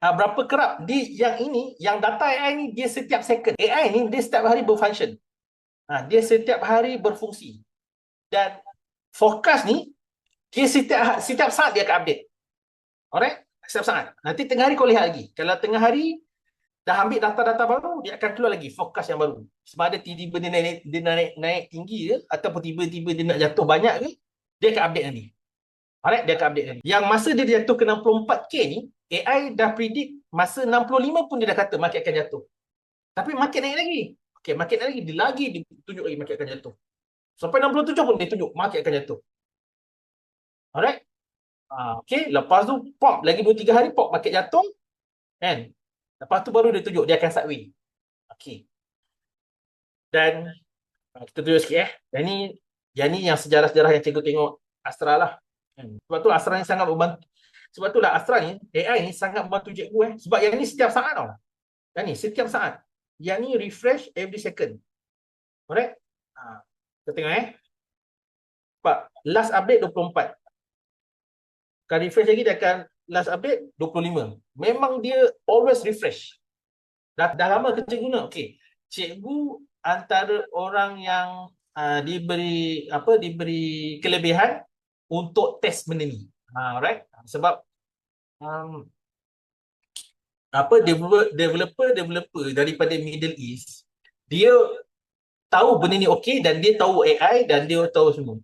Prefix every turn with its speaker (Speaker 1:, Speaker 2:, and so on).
Speaker 1: berapa kerap di yang ini, yang data AI ni dia setiap second. AI ni dia setiap hari berfunction. Dia setiap hari berfungsi. Dan forecast ni dia setiap saat dia akan update. Alright? Setiap saat. Nanti tengah hari kau lihat lagi. Kalau tengah hari dah ambil data-data baru, dia akan keluar lagi forecast yang baru. Sebab ada tiba-tiba dia naik tinggi ke, ataupun tiba-tiba dia nak jatuh banyak ke, dia akan update nanti. Alright, dia akan update nanti. Yang masa dia jatuh ke 64K ni, AI dah predict masa 65 pun dia dah kata market akan jatuh. Tapi market naik lagi. Okay, market naik lagi. Dia lagi tunjuk lagi market akan jatuh. Sampai 67 pun dia tunjuk market akan jatuh. Alright. Okay, lepas tu pop lagi 2-3 hari pop market jatuh kan. Lepas tu baru dia tunjuk dia akan sideways. Okay. Dan kita tunjuk sikit yang ni yang sejarah-sejarah yang cikgu tengok Astra lah. Sebab tu Astra ni sangat membantu. Sebab tu lah Astra ni, AI ni sangat membantu cikgu sebab yang ni setiap saat tau. Yang ni setiap saat. Yang ni refresh every second. Alright? Kita tengok sebab last update 24. Kalau refresh lagi dia akan last update 25. Memang dia always refresh. Dah lama kerja guna. Okey. Cikgu antara orang yang diberi kelebihan untuk test benda ni. Right? Sebab developer daripada Middle East, dia tahu benda ni okey dan dia tahu AI dan dia tahu semua.